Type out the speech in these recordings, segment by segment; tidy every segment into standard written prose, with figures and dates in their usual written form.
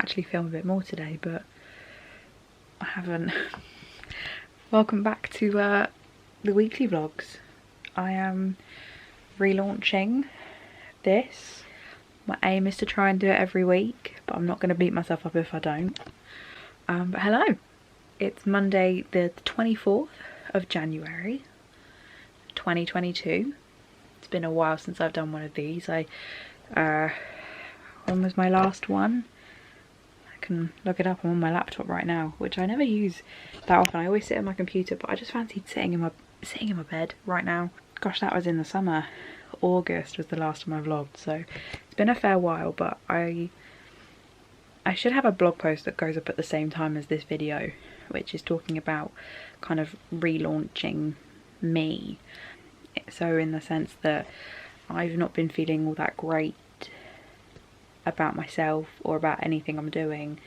actually film a bit more today, but I haven't. Welcome back to the weekly vlogs. I am relaunching this. My aim is to try and do it every week, but I'm not going to beat myself up if I don't. But hello, it's Monday the 24th of January 2022. It's been a while since I've done one of these. When was my last one? I can look it up. I'm on my laptop right now, which I never use that often. I always sit at my computer, but I just fancied sitting in my bed right now. Gosh, that was in the summer. August was the last time I vlogged, so it's been a fair while, but I should have a blog post that goes up at the same time as this video, which is talking about kind of relaunching me. So in the sense that I've not been feeling all that great about myself or about anything I'm doing,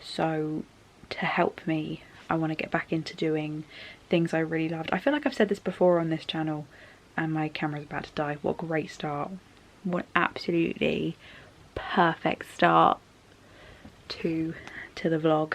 so to help me, I want to get back into doing things I really loved. I feel like I've said this before on this channel, and my camera's about to die. What a great start. What an absolutely perfect start to the vlog.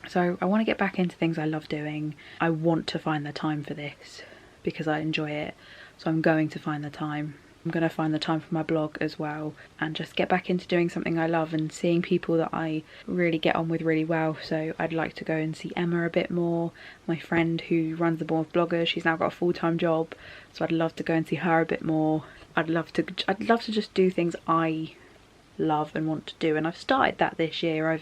So I want to get back into things I love doing. I want to find the time for this because I enjoy it, so I'm going to find the time. I'm going to find the time for my blog as well, and just get back into doing something I love and seeing people that I really get on with really well. So I'd like to go and see Emma a bit more, my friend who runs the Bournemouth Bloggers. She's now got a full-time job, so I'd love to go and see her a bit more. I'd love to just do things I love and want to do, and I've started that this year.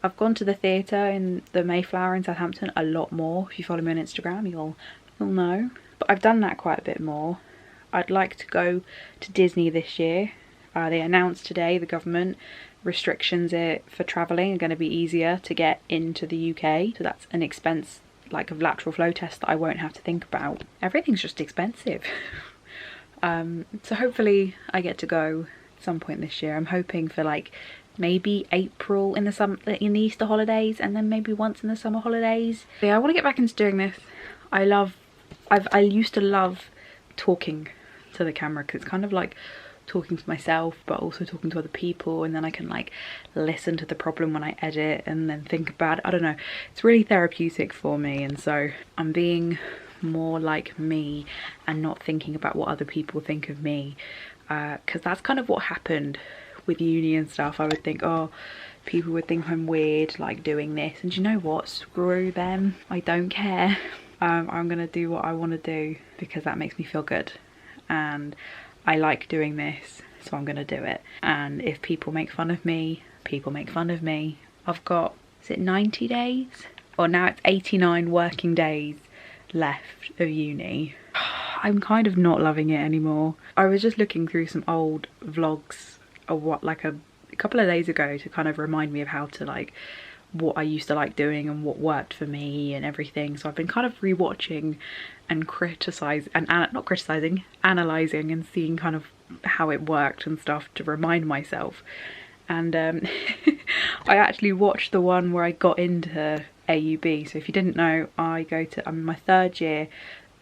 I've gone to the theatre in the Mayflower in Southampton a lot more. If you follow me on Instagram, you'll know. But I've done that quite a bit more. I'd like to go to Disney this year. They announced today, the government, restrictions for travelling are going to be easier to get into the UK. So that's an expense, like a lateral flow test, that I won't have to think about. Everything's just expensive. So hopefully I get to go at some point this year. I'm hoping for like maybe April in the Easter holidays, and then maybe once in the summer holidays. Yeah, I want to get back into doing this. I used to love talking to the camera because it's kind of like talking to myself but also talking to other people, and then I can like listen to the problem when I edit and then think about it. I don't know, it's really therapeutic for me, and so I'm being more like me and not thinking about what other people think of me, because that's kind of what happened with uni and stuff. I would think, oh, people would think I'm weird like doing this, and you know what, screw them, I don't care. I'm gonna do what I want to do because that makes me feel good, and I like doing this, so I'm gonna do it. And if people make fun of me, people make fun of me. I've got, is it 90 days? Or now it's 89 working days left of uni. I'm kind of not loving it anymore. I was just looking through some old vlogs of a couple of days ago to kind of remind me of how to like what I used to like doing and what worked for me and everything. So I've been kind of rewatching and analysing and seeing kind of how it worked and stuff to remind myself. And I actually watched the one where I got into AUB. So if you didn't know, I'm in my third year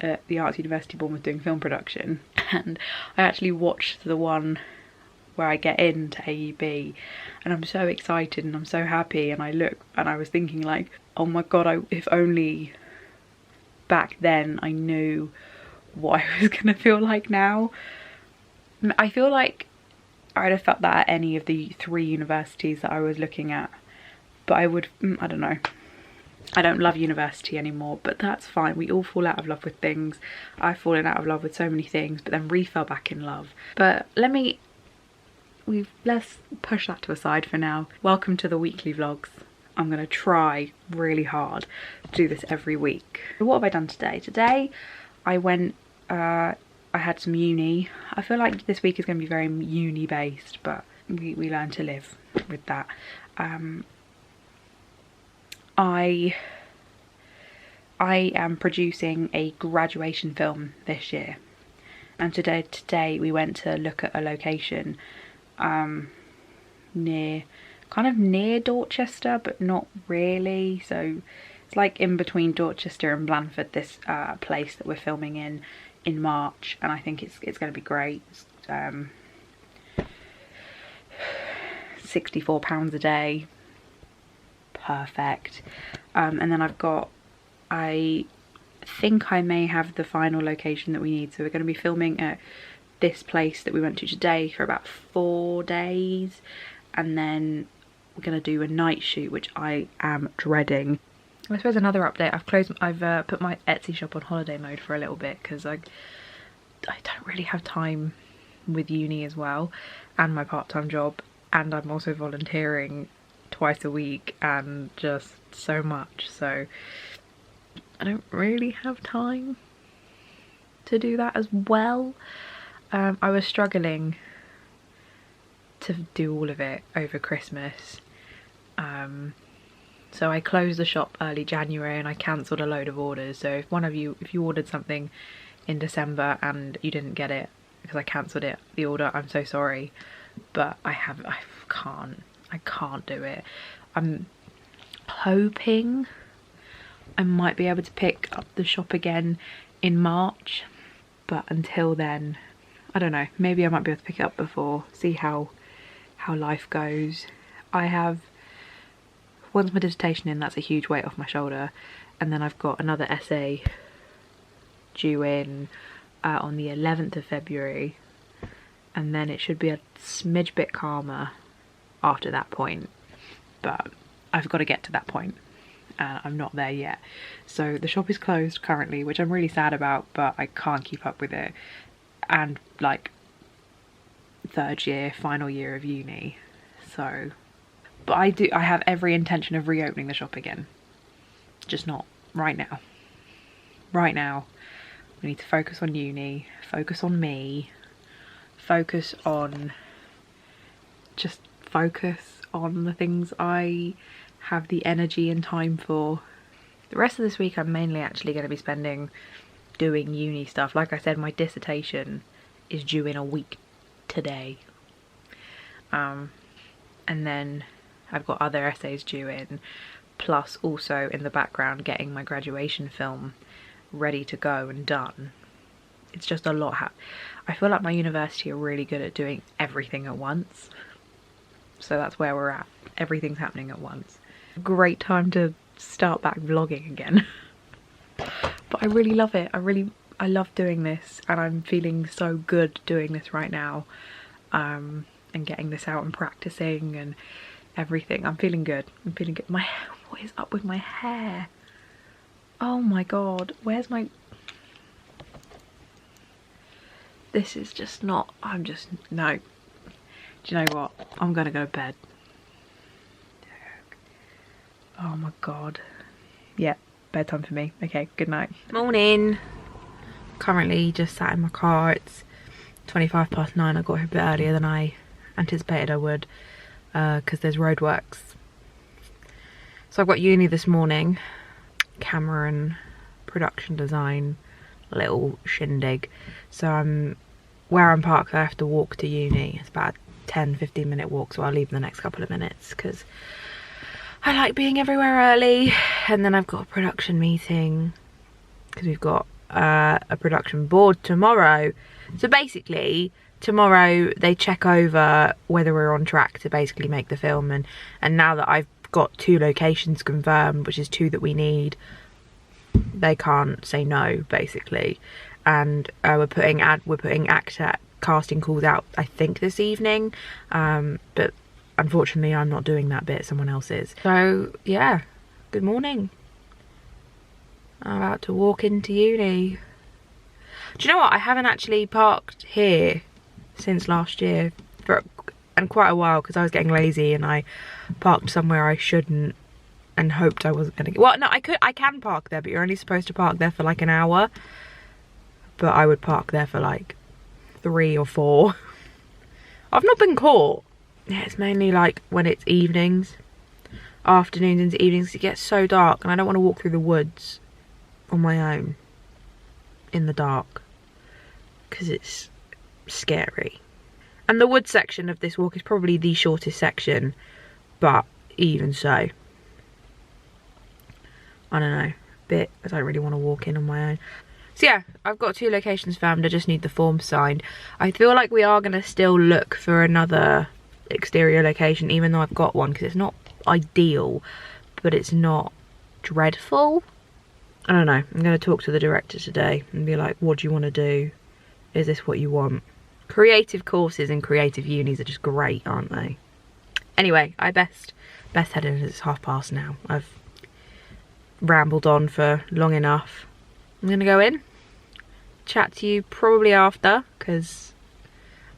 at the Arts University Bournemouth doing film production, and I actually watched the one where I get into AUB, and I'm so excited and I'm so happy, and I look and I was thinking like, oh my god, if only back then I knew what I was gonna feel like now. I feel like I'd have felt that at any of the 3 universities that I was looking at, but I don't know, I don't love university anymore, but that's fine. We all fall out of love with things. I've fallen out of love with so many things, but then fell back in love. But let's push that to a side for now. Welcome to the weekly vlogs. I'm gonna try really hard to do this every week. What have I done today? Today I went, I had some uni. I feel like this week is gonna be very uni based, but we learn to live with that. I am producing a graduation film this year, and today we went to look at a location near Dorchester, but not really. So it's like in between Dorchester and Blandford, this place that we're filming in March, and I think it's going to be great. £64 a day. Perfect. And then I think I may have the final location that we need. So we're going to be filming at this place that we went to today for about 4 days. And then we're going to do a night shoot, which I am dreading. I suppose another update, I've put my Etsy shop on holiday mode for a little bit because I don't really have time with uni as well and my part-time job, and I'm also volunteering twice a week and just so much, so I don't really have time to do that as well. I was struggling to do all of it over Christmas, so I closed the shop early January and I cancelled a load of orders. So if you ordered something in December and you didn't get it because I cancelled the order, I'm so sorry, but I can't do it. I'm hoping I might be able to pick up the shop again in March, but until then, I don't know, maybe I might be able to pick it up before, see how life goes. Once my dissertation in, that's a huge weight off my shoulder, and then I've got another essay due in on the 11th of February, and then it should be a smidge bit calmer after that point, but I've got to get to that point and I'm not there yet. So the shop is closed currently, which I'm really sad about, but I can't keep up with it, and like third year, final year of uni, so but I have every intention of reopening the shop again, just not right now. Right now we need to focus on uni, focus on me, focus on the things I have the energy and time for. The rest of this week I'm mainly actually going to be spending doing uni stuff. Like I said, my dissertation is due in a week today, and then I've got other essays due in, plus also in the background getting my graduation film ready to go and done. It's just a lot. I feel like my university are really good at doing everything at once, so that's where we're at. Everything's happening at once. Great time to start back vlogging again. But I really love it. I love doing this, and I'm feeling so good doing this right now, and getting this out and practicing and everything. I'm feeling good. I'm feeling good. What is up with my hair? Oh my god, where's my... This is just not... no. Do you know what? I'm gonna go to bed. Oh my god. Yeah, bedtime for me. Okay, good night. Morning. Currently just sat in my car. It's 9:25. I got here a bit earlier than I anticipated I would, because there's roadworks. So I've got uni this morning, camera and production design, little shindig. So where I'm parked, I have to walk to uni. It's about a 10-15 minute walk, so I'll leave in the next couple of minutes because I like being everywhere early. And then I've got a production meeting because we've got a production board tomorrow. So basically tomorrow they check over whether we're on track to basically make the film, and now that I've got 2 locations confirmed, which is 2 that we need, they can't say no basically. And we're putting actor casting calls out I think this evening, but unfortunately I'm not doing that bit, someone else is. So yeah, good morning. I'm about to walk into uni. Do you know what, I haven't actually parked here since last year and quite a while, because I was getting lazy and I parked somewhere I shouldn't and hoped I wasn't gonna get... Well, no, I can park there, but you're only supposed to park there for like an hour, but I would park there for like 3 or 4. I've not been caught. Yeah, it's mainly like when it's evenings, afternoons into evenings, it gets so dark and I don't want to walk through the woods on my own in the dark because it's scary. And the wood section of this walk is probably the shortest section, but even so, I don't know, I don't really want to walk in on my own. So yeah, I've got 2 locations found. I just need the form signed. I feel like we are going to still look for another exterior location, even though I've got one, because it's not ideal, but it's not dreadful. I don't know. I'm going to talk to the director today and be like, what do you want to do? Is this what you want? Creative courses and creative unis are just great, aren't they? Anyway, I best head in as it's past now. I've rambled on for long enough. I'm going to go in, chat to you probably after, because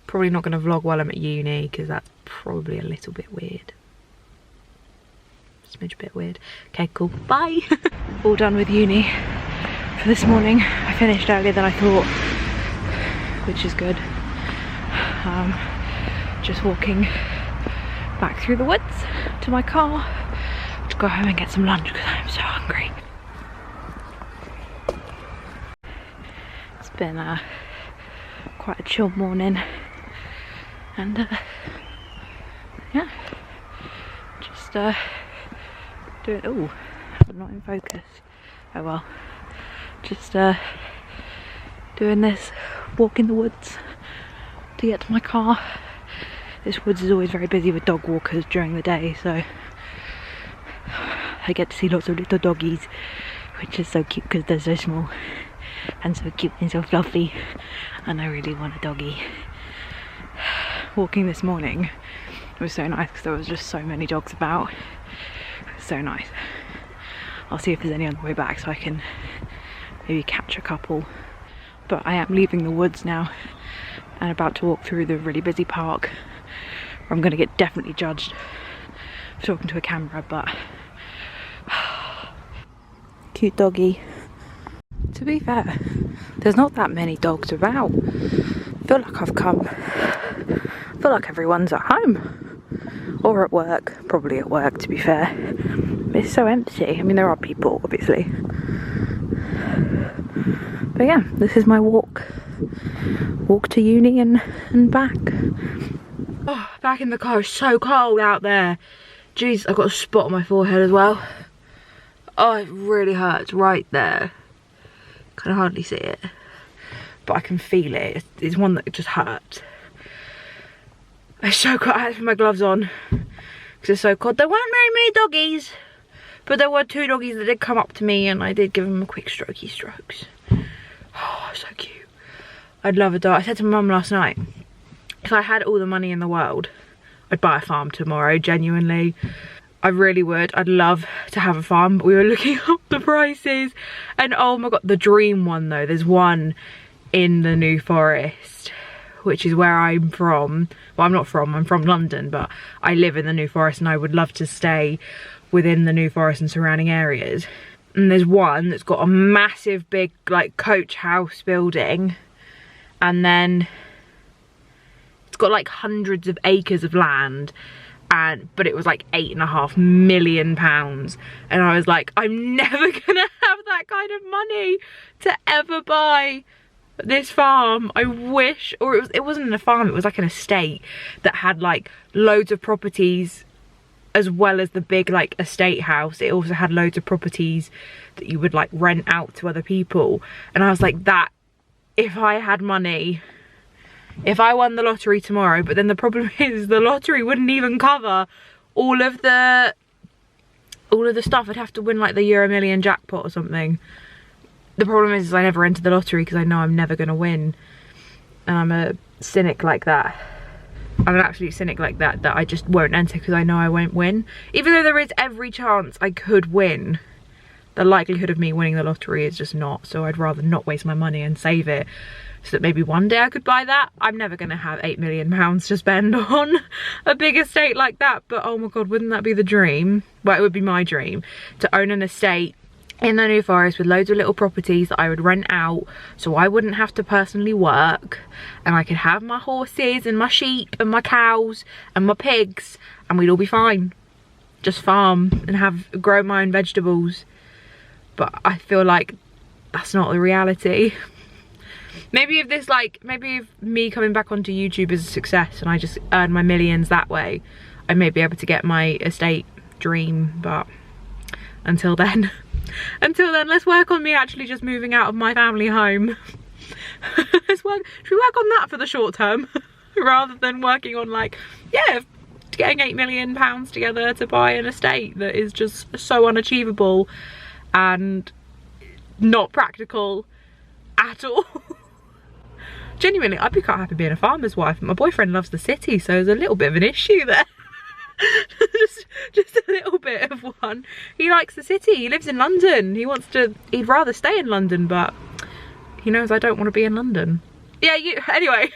probably not going to vlog while I'm at uni, because that's probably a little bit weird. Smidge bit weird. Okay, cool. Bye. All done with uni for this morning. I finished earlier than I thought, which is good. Just walking back through the woods to my car to go home and get some lunch because I'm so hungry. It's been quite a chill morning, and yeah, just doing. Oh, I'm not in focus. Oh well. Just doing this walk in the woods to get to my car. This woods is always very busy with dog walkers during the day, so I get to see lots of little doggies, which is so cute because they're so small and so cute and so fluffy, and I really want a doggy. Walking this morning was so nice because there was just so many dogs about. It was so nice. I'll see if there's any on the way back so I can maybe catch a couple. But I am leaving the woods now and about to walk through the really busy park. I'm going to get definitely judged for talking to a camera, but cute doggy. To be fair, there's not that many dogs about. I feel like everyone's at home or at work, probably at work to be fair. It's so empty. I mean, there are people obviously, but yeah, this is my walk to uni and back. Oh, back in the car. It's so cold out there. Jeez, I've got a spot on my forehead as well. Oh, it really hurts right there. Can hardly see it, but I can feel it. It's one that just hurts. It's so cold. I had to put my gloves on because it's so cold. There weren't very many doggies, but there were 2 doggies that did come up to me, and I did give them a quick strokey strokes. Oh, so cute. I'd love a dog. I said to my mum last night, if I had all the money in the world, I'd buy a farm tomorrow, genuinely. I really would. I'd love to have a farm, but we were looking up the prices, and oh my god, the dream one though, there's one in the New Forest, which is where I'm from. Well, I'm not from, I'm from London, but I live in the New Forest and I would love to stay within the New Forest and surrounding areas. And there's one that's got a massive big like coach house building, and then it's got like hundreds of acres of land, but it was like £8.5 million, and I was like, I'm never gonna have that kind of money to ever buy this farm. I wish. Or it wasn't a farm, it was like an estate that had like loads of properties as well as the big like estate house. It also had loads of properties that you would like rent out to other people, and I was like, that, if I had money, if I won the lottery tomorrow. But then the problem is the lottery wouldn't even cover all of the stuff. I'd have to win like the Euro Million jackpot or something. The problem is I never entered the lottery because I know I'm never going to win, and I'm a cynic like that. I'm an absolute cynic like that I just won't enter because I know I won't win. Even though there is every chance I could win, the likelihood of me winning the lottery is just not. So I'd rather not waste my money and save it so that maybe one day I could buy that. I'm never going to have £8 million to spend on a big estate like that, but oh my god, wouldn't that be the dream? Well, it would be my dream to own an estate in the New Forest with loads of little properties that I would rent out, so I wouldn't have to personally work, and I could have my horses and my sheep and my cows and my pigs, and we'd all be fine. Just farm and grow my own vegetables. But I feel like that's not the reality. Maybe if me coming back onto YouTube is a success and I just earn my millions that way, I may be able to get my estate dream. But until then, let's work on me actually just moving out of my family home. Should we work on that for the short term rather than working on like, yeah, getting £8 million together to buy an estate that is just so unachievable and not practical at all. Genuinely, I'd be quite happy being a farmer's wife. My boyfriend loves the city, so there's a little bit of an issue there. just a little bit of one. He likes the city. He lives in London. He'd rather stay in London, but he knows I don't want to be in London. Yeah, anyway,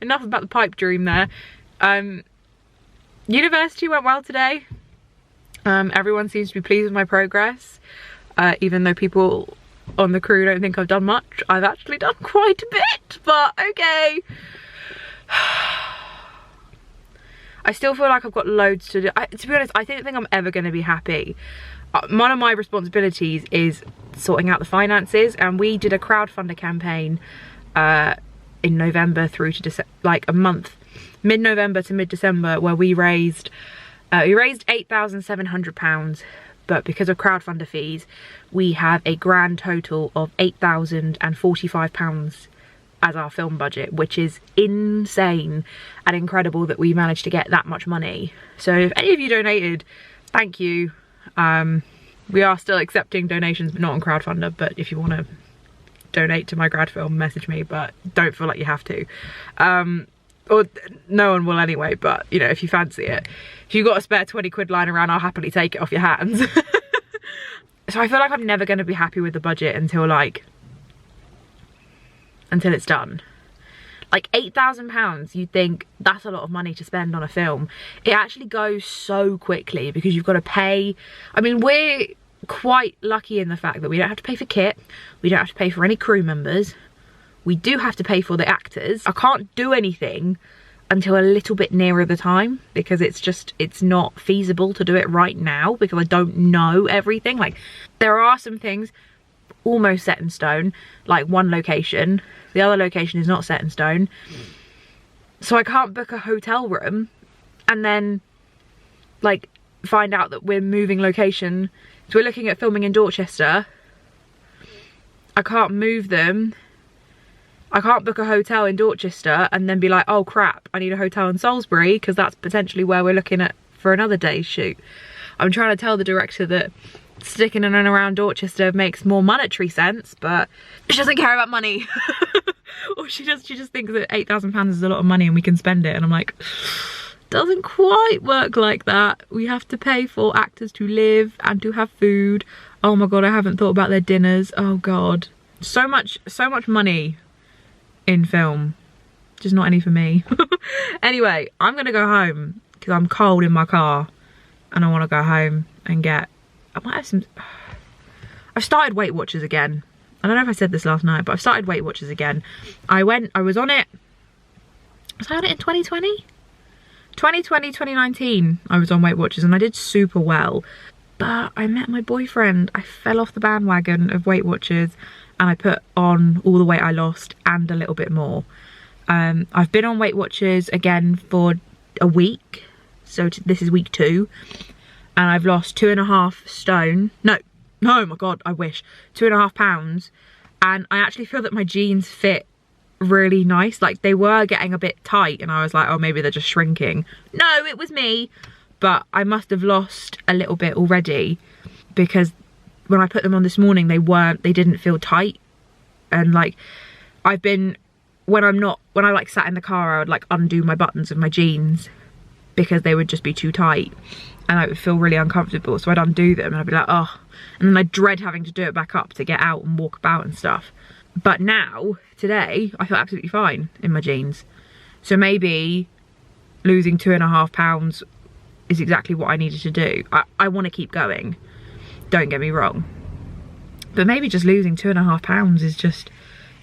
enough about the pipe dream there. University went well today. Everyone seems to be pleased with my progress, even though people on the crew don't think I've done much. I've actually done quite a bit, but okay. I still feel like I've got loads to do. To be honest, I don't think I'm ever going to be happy. One of my responsibilities is sorting out the finances, and we did a crowdfunder campaign in November through to like a month, mid-November to mid-December, where we raised £8,700, but because of crowdfunder fees, we have a grand total of £8,045 as our film budget, which is insane and incredible that we managed to get that much money. So if any of you donated, thank you. We are still accepting donations, but not on crowdfunder. But if you want to donate to my grad film, message me, but don't feel like you have to. Or no one will anyway, but you know, if you fancy it, if you've got a spare 20 quid lying around, I'll happily take it off your hands. So I feel like I'm never going to be happy with the budget until it's done. Like £8,000, you'd think that's a lot of money to spend on a film. It actually goes so quickly because you've got to pay. I mean, we're quite lucky in the fact that we don't have to pay for kit, we don't have to pay for any crew members, we do have to pay for the actors. I can't do anything until a little bit nearer the time because it's not feasible to do it right now because I don't know everything. Like, there are some things almost set in stone, like one location. The other location is not set in stone, so I can't book a hotel room and then like find out that we're moving location. So we're looking at filming in Dorchester. I can't move them. I can't book a hotel in Dorchester and then be like, oh crap, I need a hotel in Salisbury because that's potentially where we're looking at for another day's shoot. I'm trying to tell the director that sticking in and around Dorchester makes more monetary sense, but she doesn't care about money. Or she just thinks that £8,000 is a lot of money and we can spend it, and I'm like, doesn't quite work like that. We have to pay for actors to live and to have food. Oh my god, I haven't thought about their dinners. Oh god, so much money in film, just not any for me. Anyway, I'm gonna go home because I'm cold in my car and I want to go home and I might have some. I've started Weight Watchers again. I don't know if I said this last night, but I've started Weight Watchers again. I was on it. Was I on it in 2020? 2020, 2019, I was on Weight Watchers and I did super well. But I met my boyfriend. I fell off the bandwagon of Weight Watchers and I put on all the weight I lost and a little bit more. I've been on Weight Watchers again for a week. So this is week 2. And I've lost 2.5 stone. No, my god, I wish. 2.5 pounds. And I actually feel that my jeans fit really nice. Like, they were getting a bit tight and I was like, oh, maybe they're just shrinking. No, it was me. But I must have lost a little bit already because when I put them on this morning, they didn't feel tight. And like, when I like sat in the car, I would like undo my buttons of my jeans because they would just be too tight and I would feel really uncomfortable. So I'd undo them and I'd be like, oh, and then I'd dread having to do it back up to get out and walk about and stuff. But now, today, I feel absolutely fine in my jeans. So maybe losing 2.5 pounds is exactly what I needed to do. I want to keep going, don't get me wrong, but maybe just losing 2.5 pounds is just,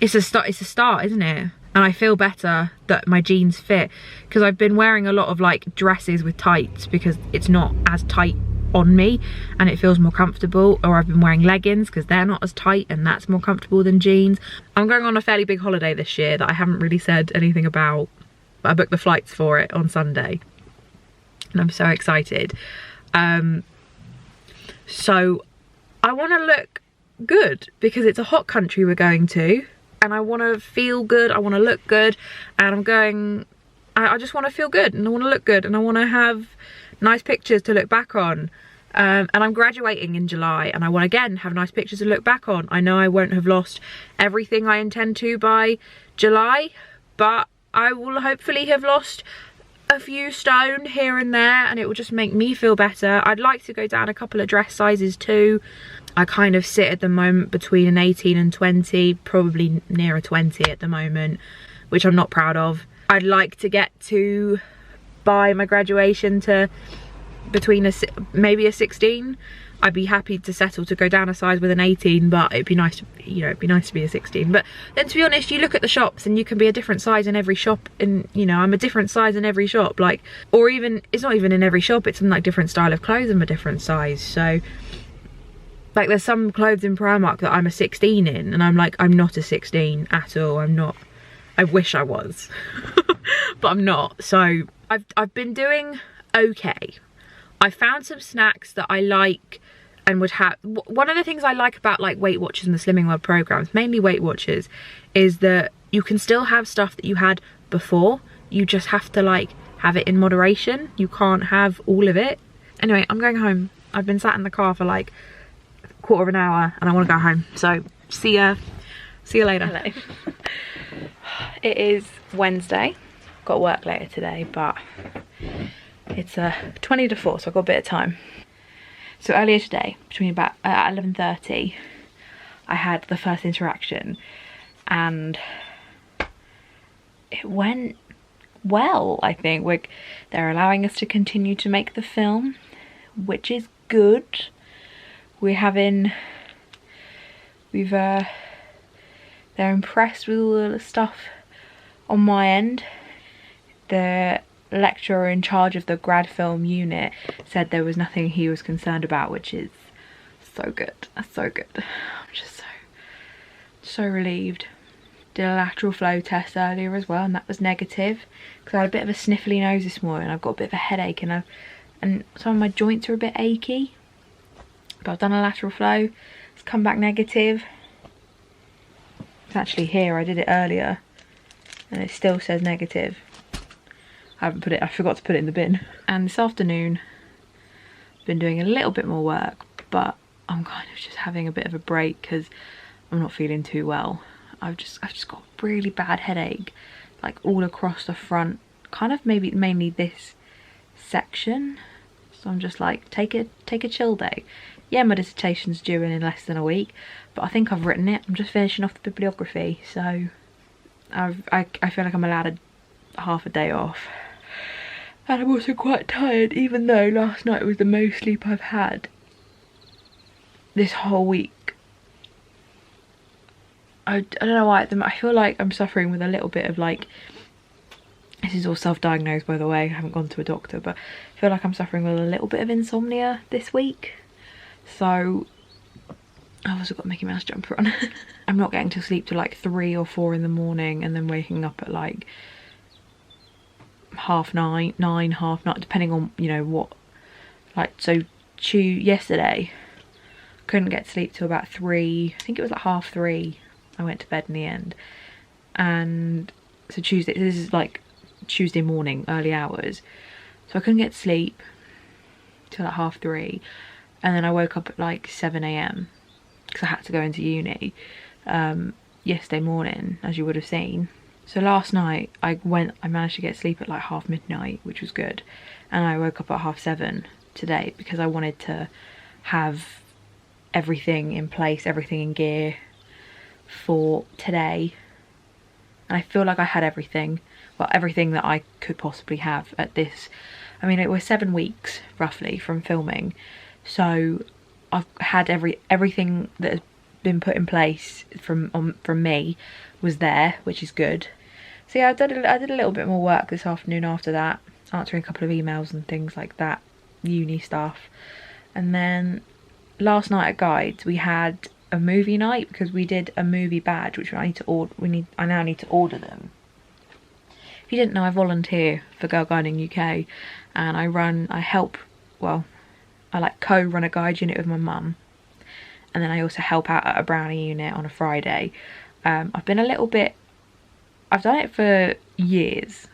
it's a start, isn't it? And I feel better that my jeans fit because I've been wearing a lot of like dresses with tights because it's not as tight on me and it feels more comfortable, or I've been wearing leggings because they're not as tight and that's more comfortable than jeans. I'm going on a fairly big holiday this year that I haven't really said anything about, but I booked the flights for it on Sunday and I'm so excited. So I want to look good because it's a hot country we're going to and I want to feel good, I want to look good, and I'm going I just want to feel good, and I want to look good, and I want to have nice pictures to look back on. And I'm graduating in July, and I want to again have nice pictures to look back on. I know I won't have lost everything I intend to by July, but I will hopefully have lost a few stone here and there, and it will just make me feel better. I'd like to go down a couple of dress sizes too. I kind of sit at the moment between an 18 and 20, probably near a 20 at the moment, which I'm not proud of. I'd like to get to, by my graduation, to between maybe a 16. I'd be happy to settle to go down a size with an 18, but it'd be nice to, you know, it'd be nice to be a 16. But then, to be honest, you look at the shops and you can be a different size in every shop, and you know, I'm a different size in every shop, like, or even, it's not even in every shop, it's in like different style of clothes, I'm a different size. So like, there's some clothes in Primark that I'm a 16 in, and I'm like, I'm not a 16 at all. I'm not. I wish I was, but I'm not. So I've been doing okay. I found some snacks that I like and would have. One of the things I like about like Weight Watchers and the Slimming World programs, mainly Weight Watchers, is that you can still have stuff that you had before. You just have to like have it in moderation. You can't have all of it. Anyway, I'm going home. I've been sat in the car for like a quarter of an hour and I want to go home. So see you later. Hello. It is Wednesday. Got work later today, but it's 20 to 4, so I've got a bit of time. So earlier today, between about 11:30, I had the first interaction, and it went well. I think they're allowing us to continue to make the film, which is good. They're impressed with all the stuff on my end. The lecturer in charge of the grad film unit said there was nothing he was concerned about, which is so good. That's so good. I'm just so relieved. Did a lateral flow test earlier as well, and that was negative because I had a bit of a sniffly nose this morning. I've got a bit of a headache, and some of my joints are a bit achy. But I've done a lateral flow. It's come back negative. It's actually here. I did it earlier, and it still says negative. I forgot to put it in the bin. And this afternoon, I've been doing a little bit more work, but I'm kind of just having a bit of a break because I'm not feeling too well. I've just got a really bad headache, like all across the front, kind of mainly this section. So I'm just like, take a chill day. Yeah, my dissertation's due in less than a week, but I think I've written it. I'm just finishing off the bibliography, so I feel like I'm allowed half a day off. And I'm also quite tired, even though last night was the most sleep I've had this whole week. I don't know why, I feel like I'm suffering with a little bit of like, this is all self-diagnosed by the way, I haven't gone to a doctor, but I feel like I'm suffering with a little bit of insomnia this week. So I've also got a Mickey Mouse jumper on. I'm not getting to sleep till like 3 or 4 in the morning, and then waking up at like 9:30, half 9, depending on, you know, what. Like, so yesterday, couldn't get to sleep till about 3, I think it was like 3:30. I went to bed in the end. And so Tuesday, this is like Tuesday morning, early hours. So I couldn't get to sleep till like 3:30. And then I woke up at like 7 AM because I had to go into uni yesterday morning, as you would have seen. So last night I managed to get sleep at like midnight, which was good. And I woke up at 7:30 today because I wanted to have everything in place, everything in gear for today. And I feel like I had everything, well, everything that I could possibly have at this. I mean, it was 7 weeks roughly from filming. So I've had everything that has been put in place from me was there, which is good. So yeah, I did a little bit more work this afternoon after that, answering a couple of emails and things like that, uni stuff. And then last night at Guides we had a movie night because we did a movie badge, which I now need to order them. If you didn't know, I volunteer for Girl Guiding UK, and I like co-run a guide unit with my mum, and then I also help out at a brownie unit on a Friday. I've done it for years,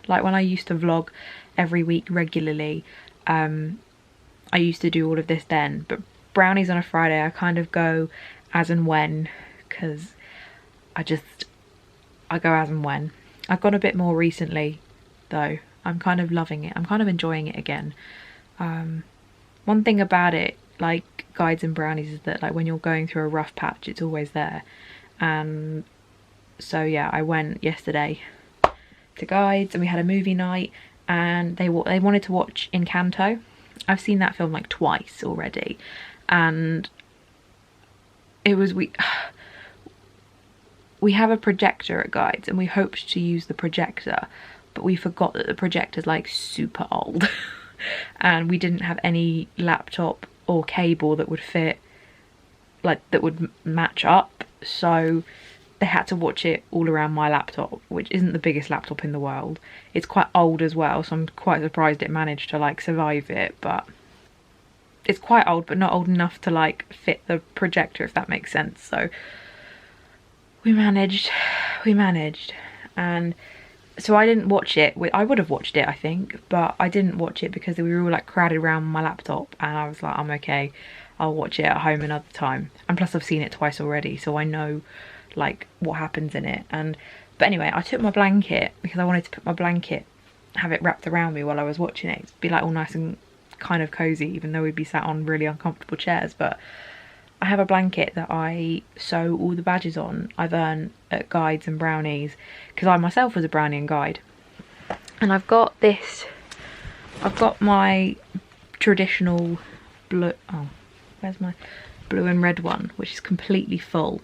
Like when I used to vlog every week regularly, I used to do all of this then, but brownies on a Friday I kind of go as and when, because I go as and when. I've gone a bit more recently though. I'm kind of loving it. I'm kind of enjoying it again. One thing about it, like guides and brownies, is that like when you're going through a rough patch, it's always there. And so yeah, I went yesterday to guides and we had a movie night, and they wanted to watch Encanto. I've seen that film like twice already, and it was we have a projector at guides and we hoped to use the projector, but we forgot that the projector's like super old and we didn't have any laptop or cable that would fit, like that would match up, so they had to watch it all around my laptop, which isn't the biggest laptop in the world. It's quite old as well, so I'm quite surprised it managed to like survive it, but it's quite old but not old enough to like fit the projector, if that makes sense. So we managed, and so I didn't watch it. I would have watched it I think, but I didn't watch it because we were all like crowded around my laptop, and I was like, I'm okay, I'll watch it at home another time. And plus I've seen it twice already, so I know like what happens in it. But anyway, I took my blanket because I wanted to put my blanket, have it wrapped around me while I was watching it. It'd be like all nice and kind of cozy, even though we'd be sat on really uncomfortable chairs. But I have a blanket that I sew all the badges on I've earned at guides and brownies, because I myself was a brownie and guide. And I've got my traditional blue, where's my blue and red one, which is completely full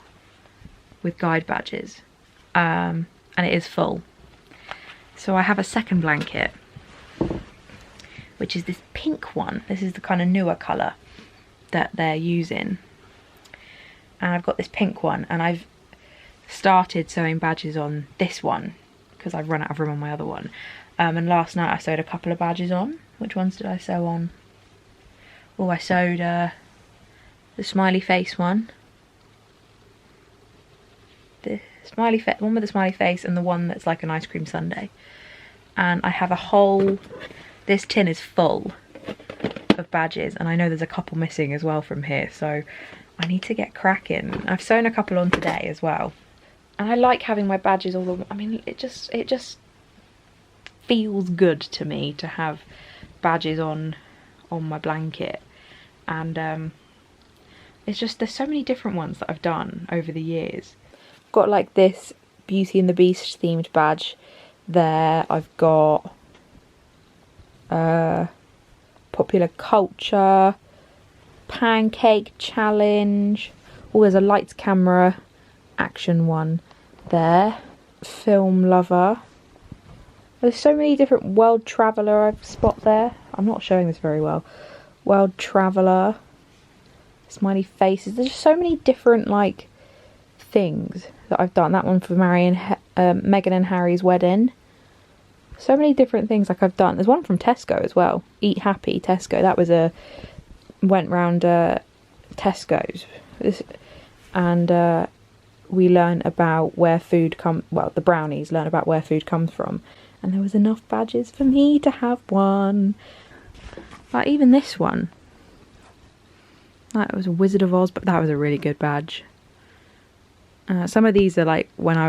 with guide badges, and it is full. So I have a second blanket, which is this pink one. This is the kind of newer colour that they're using. And I've got this pink one, and I've started sewing badges on this one because I've run out of room on my other one. And last night I sewed a couple of badges on. Which ones did I sew on? Oh, I sewed the smiley face one. The one with the smiley face, and the one that's like an ice cream sundae. And I have a whole, this tin is full of badges, and I know there's a couple missing as well from here, so I need to get cracking. I've sewn a couple on today as well, and I like having my badges all the, I mean, it just feels good to me to have badges on my blanket. And it's just, there's so many different ones that I've done over the years. I've got like this Beauty and the Beast themed badge there. I've got popular culture, pancake challenge. Oh, there's a lights, camera, action one there. Film lover. There's so many different, world traveller I've spot there. I'm not showing this very well. World traveller, smiley faces. There's just so many different like things that I've done. That one for Meghan and Harry's wedding. So many different things like I've done. There's one from Tesco as well. Eat Happy Tesco. That was went round Tesco's. And we learn about where food the brownies learn about where food comes from. And there was enough badges for me to have one. Like even this one. That was a Wizard of Oz, but that was a really good badge. Some of these are like when I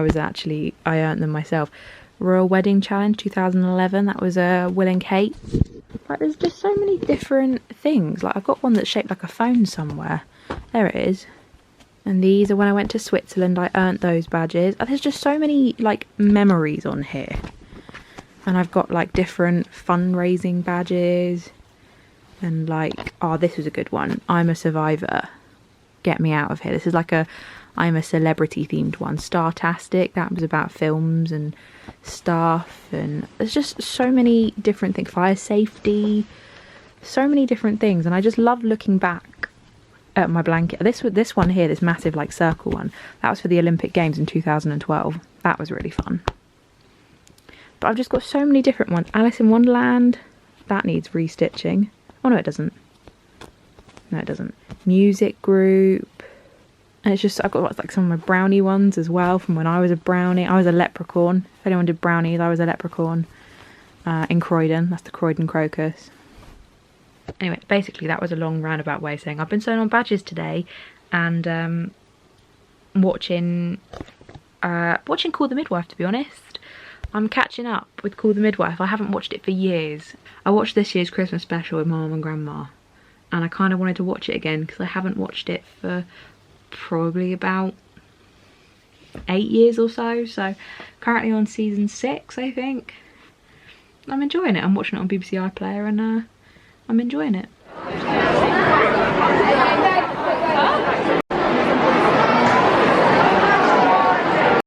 earned them myself. Royal Wedding Challenge 2011, that was Will and Kate. Like there's just so many different things. Like I've got one that's shaped like a phone somewhere. There it is. And these are when I went to Switzerland, I earned those badges. There's just so many like memories on here. And I've got like different fundraising badges. And like, oh, this was a good one. I'm a survivor. Get me out of here. This is like I'm a celebrity themed one. Startastic, that was about films and stuff. And there's just so many different things. Fire safety. So many different things. And I just love looking back at my blanket. This one here, this massive like circle one, that was for the Olympic Games in 2012. That was really fun. But I've just got so many different ones. Alice in Wonderland, that needs restitching. Oh no, it doesn't. No, it doesn't. Music group. And it's just, I've got like some of my brownie ones as well from when I was a brownie. I was a leprechaun. If anyone did brownies, I was a leprechaun. in Croydon. That's the Croydon Crocus. Anyway, basically that was a long roundabout way of saying I've been sewing on badges today and watching Call the Midwife, to be honest. I'm catching up with Call the Midwife. I haven't watched it for years. I watched this year's Christmas special with Mum and Grandma, and I kind of wanted to watch it again because I haven't watched it for probably about 8 years or so. So currently on season 6, I think. I'm enjoying it. I'm watching it on BBC iPlayer and I'm enjoying it.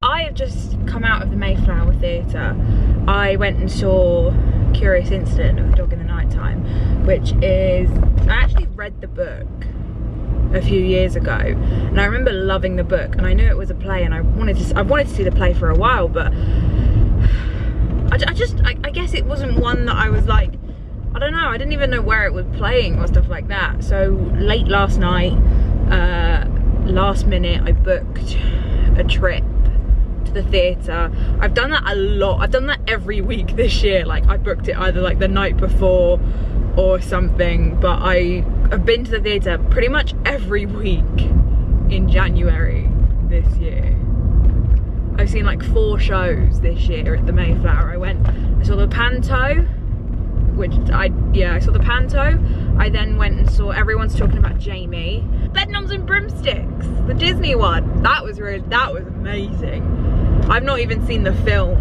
I have just come out of the Mayflower Theatre. I went and saw Curious Incident of a Dog in the Nighttime, which is, I actually read the book a few years ago and I remember loving the book, and I knew it was a play, and I wanted to see the play for a while, but I guess it wasn't one that I was like, I don't know, I didn't even know where it was playing or stuff like that. So late last night, last minute, I booked a trip to the theatre. I've done that a lot. I've done that every week this year. Like, I booked it either like the night before or something, but I've been to the theatre pretty much every week in January this year. I've seen like 4 shows this year at the Mayflower. I saw the Panto, I saw the Panto. I then went and saw Everyone's Talking About Jamie. Bedknobs and Broomsticks, the Disney one. That was amazing. I've not even seen the film,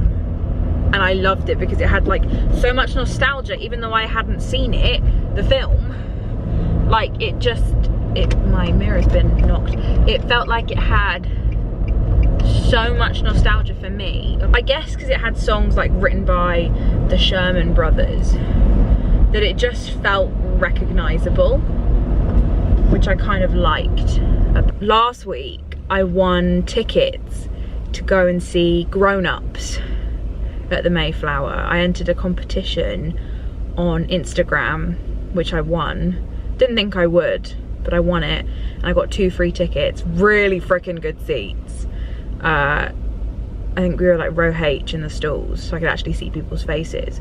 and I loved it because it had like so much nostalgia, even though I hadn't seen it, the film. Like, my mirror's been knocked. It felt like it had so much nostalgia for me. I guess because it had songs like written by the Sherman Brothers, that it just felt recognisable, which I kind of liked. Last week I won tickets to go and see Grown Ups at the Mayflower. I entered a competition on Instagram, which I won. Didn't think I would, but I won it, and I got 2 free tickets. Really freaking good seats. I think we were like row H in the stalls, so I could actually see people's faces.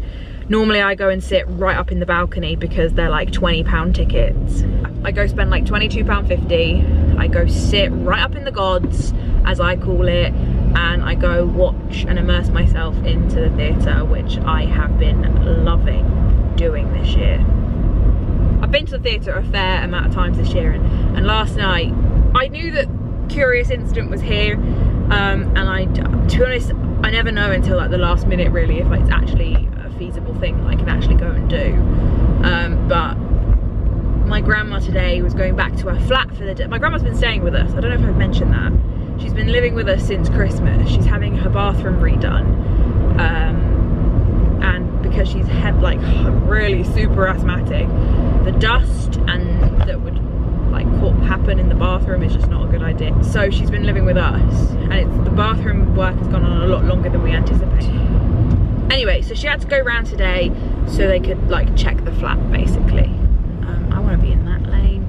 Normally I go and sit right up in the balcony because they're like £20 tickets. I go spend like £22.50. I go sit right up in the gods, as I call it, and I go watch and immerse myself into the theatre, which I have been loving doing this year. I've been to the theatre a fair amount of times this year, and last night I knew that Curious Incident was here, and to be honest, I never know until like the last minute really if it's actually a feasible thing that I can actually go and do. But my grandma today was going back to her flat for the day. My grandma's been staying with us. I don't know if I've mentioned that. She's been living with us since Christmas. She's having her bathroom redone, and because she's like really super asthmatic, the dust and that would like happen in the bathroom is just not a good idea. So she's been living with us, and the bathroom work has gone on a lot longer than we anticipated. Anyway, so she had to go round today so they could like check the flat basically. I want to be in that lane.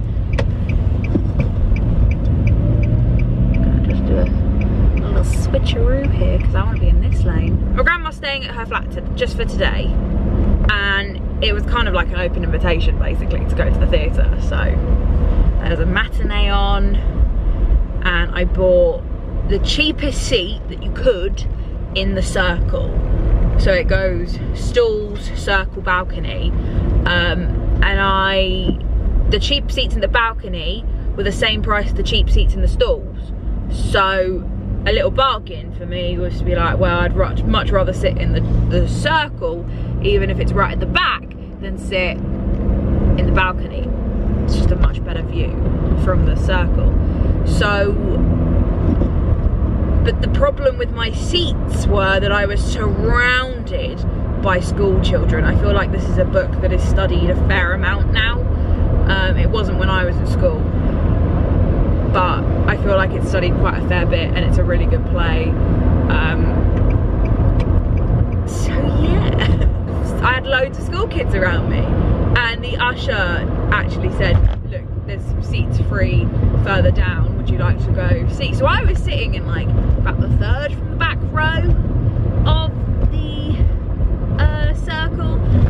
I'm gonna just do a little switcheroo here because I want to be in this lane. My grandma's staying at her flat just for today, and it was kind of like an open invitation basically to go to the theatre. So there's a matinee on, and I bought the cheapest seat that you could in the circle. So it goes stalls, circle, balcony, and the cheap seats in the balcony were the same price as the cheap seats in the stalls. So a little bargain for me was to be like, well, I'd much rather sit in the circle, even if it's right at the back, than sit in the balcony. It's just a much better view from the circle. So, but the problem with my seats were that I was surrounded by school children. I feel like this is a book that is studied a fair amount now. It wasn't when I was at school, but I feel like it's studied quite a fair bit, and it's a really good play. So yeah, I had loads of school kids around me, and the usher actually said, look, there's some seats free further down, would you like to go see? So I was sitting in like about the third from the back row of the circle,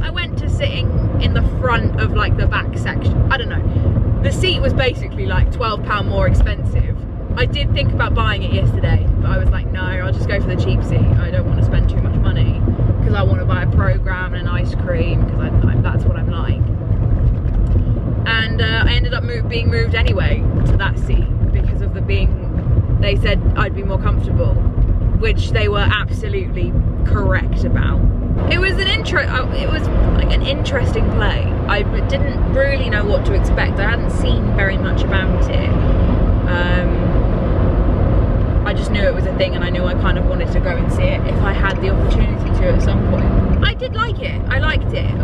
I went to sitting in the front of like the back section. I don't know. The seat was basically like £12 more expensive. I did think about buying it yesterday, but I was like, no, I'll just go for the cheap seat. I don't want to spend too much money because I want to buy a programme and an ice cream because that's what I'm like. And I ended up being moved anyway to that seat because of they said I'd be more comfortable, which they were absolutely correct about. It was like an interesting play. I didn't really know what to expect. I hadn't seen very much about it. I just knew it was a thing, and I knew I kind of wanted to go and see it if I had the opportunity to at some point. I did like it. I liked it.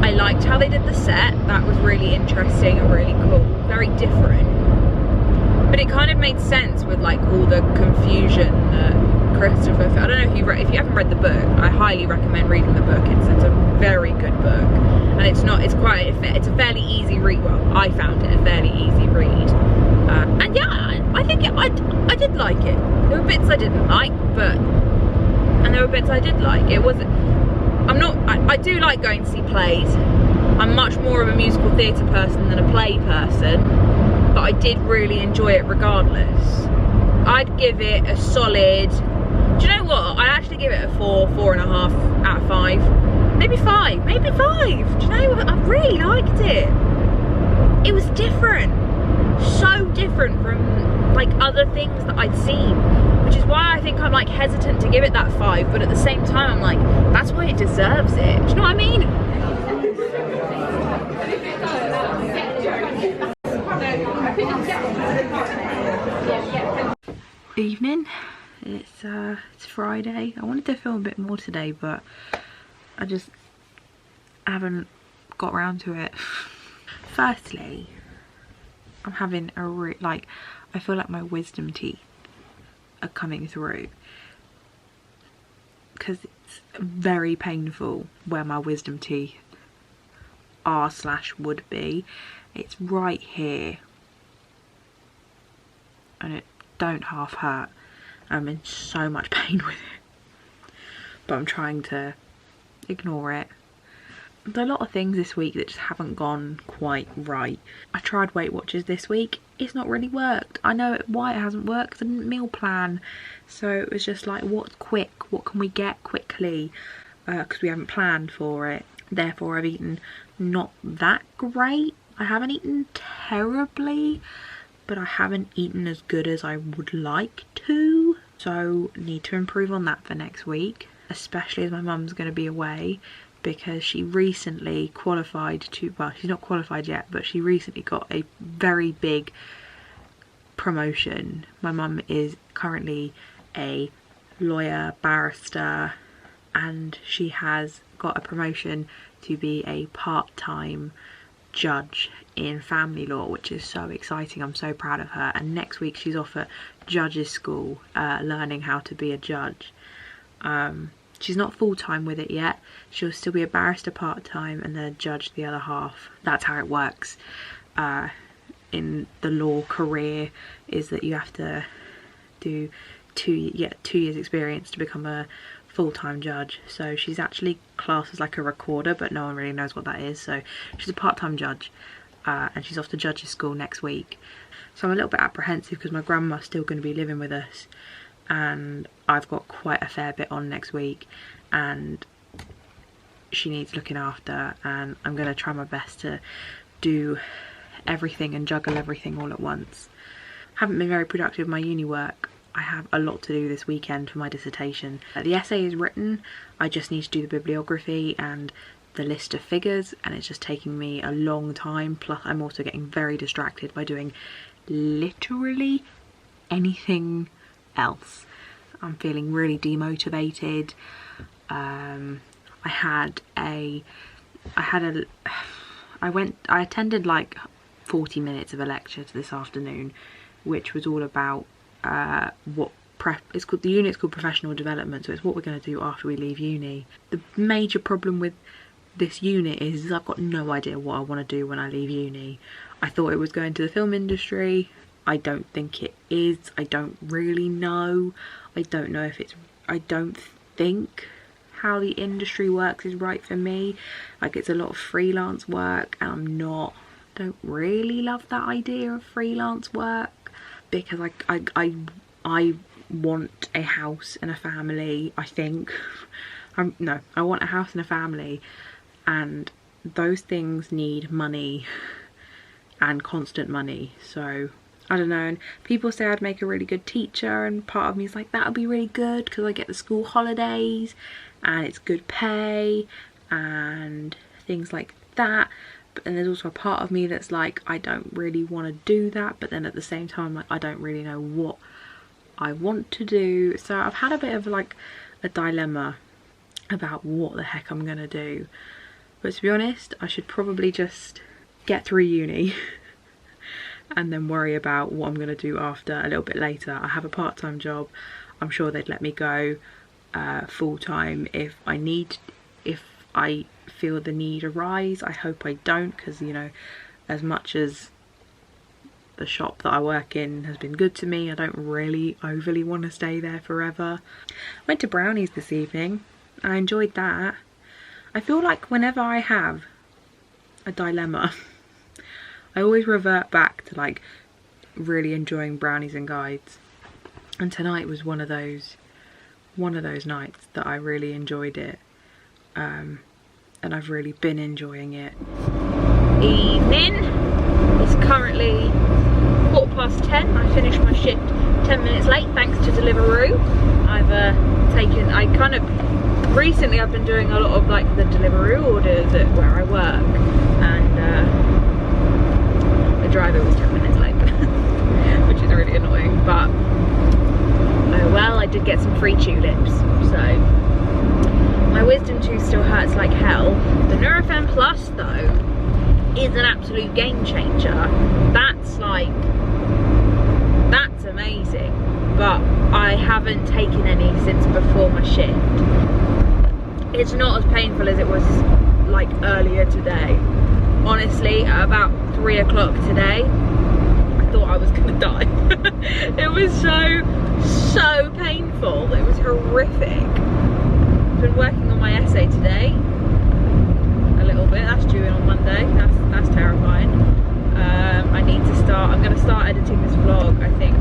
I liked how they did the set. That was really interesting and really cool. Very different. But it kind of made sense with like all the confusion that Christopher, I don't know if you haven't read the book, I highly recommend reading the book. It's a very good book, and it's a fairly easy read. Well, I found it a fairly easy read, and yeah, I think I did like it. There were bits I didn't like, and there were bits I did like. I do like going to see plays. I'm much more of a musical theatre person than a play person, but I did really enjoy it regardless. I'd give it a solid, do you know what? I'd actually give it a 4.5 out of 5. Maybe 5. Do you know what? I really liked it. It was different. So different from like other things that I'd seen. Which is why I think I'm like hesitant to give it that 5, but at the same time I'm like, that's why it deserves it. Do you know what I mean? Evening. It's Friday. I wanted to film a bit more today, but I just haven't got around to it. Firstly, I'm having I feel like my wisdom teeth are coming through because it's very painful where my wisdom teeth are/would be. It's right here, and it don't half hurt. I'm in so much pain with it, but I'm trying to ignore it. There's a lot of things this week that just haven't gone quite right. I tried Weight Watchers this week. It's not really worked. I know why it hasn't worked, because I didn't meal plan. So it was just like, what's quick? What can we get quickly? Because we haven't planned for it. Therefore, I've eaten not that great. I haven't eaten terribly, but I haven't eaten as good as I would like to. So need to improve on that for next week, especially as my mum's going to be away, because she recently qualified to, well, she's not qualified yet, but she recently got a very big promotion. My mum is currently a lawyer, barrister, and she has got a promotion to be a part-time judge in family law, which is so exciting. I'm so proud of her. And next week she's off at judges school, learning how to be a judge. She's not full-time with it yet. She'll still be a barrister part-time and then a judge the other half. That's how it works in the law career, is that you have to do 2 years experience to become a full-time judge. So she's actually classed as like a recorder, but no one really knows what that is. So she's a part-time judge, and she's off to judges school next week. So I'm a little bit apprehensive because my grandma's still going to be living with us, and I've got quite a fair bit on next week, and she needs looking after, and I'm going to try my best to do everything and juggle everything all at once. Haven't been very productive with my uni work. I have a lot to do this weekend for my dissertation. The essay is written, I just need to do the bibliography and the list of figures, and it's just taking me a long time. Plus I'm also getting very distracted by doing literally anything else. I'm feeling really demotivated. I attended like 40 minutes of a lecture this afternoon, which was all about the unit's called professional development, so it's what we're going to do after we leave uni. The major problem with this unit is I've got no idea what I want to do when I leave uni. I thought it was going to the film industry. I don't think it is. I don't really know. I don't think how the industry works is right for me. Like, it's a lot of freelance work, and don't really love that idea of freelance work, because I want a house and a family, I think. No, I want a house and a family, and those things need money and constant money. So I don't know, and people say I'd make a really good teacher, and part of me is like, that would be really good because I get the school holidays and it's good pay and things like that. But then there's also a part of me that's like, I don't really want to do that, but then at the same time, like, I don't really know what I want to do. So I've had a bit of like a dilemma about what the heck I'm gonna do. But to be honest, I should probably just get through uni and then worry about what I'm gonna do after a little bit later. I have a part-time job. I'm sure they'd let me go full-time if I feel the need arise. I hope I don't, because, you know, as much as the shop that I work in has been good to me, I don't really overly want to stay there forever. I went to Brownies this evening. I enjoyed that. I feel like whenever I have a dilemma, I always revert back to like really enjoying Brownies and Guides. And tonight was one of those nights that I really enjoyed it. And I've really been enjoying it. Evening. It's currently 10:15. I finished my shift 10 minutes late thanks to Deliveroo. Recently I've been doing a lot of like the Deliveroo orders at where I work, and the driver was 10 minutes late, which is really annoying, but oh well, I did get some free tulips. So my wisdom tooth still hurts like hell. The Nurofen Plus though is an absolute game changer. That's amazing, but I haven't taken any since before my shift. It's not as painful as it was like earlier today. Honestly, at about 3 o'clock today, I thought I was gonna die. It was so painful. It was horrific. I've been working on my essay today a little bit. That's due in on Monday. That's terrifying. I need to start. I'm gonna start editing this vlog, I think,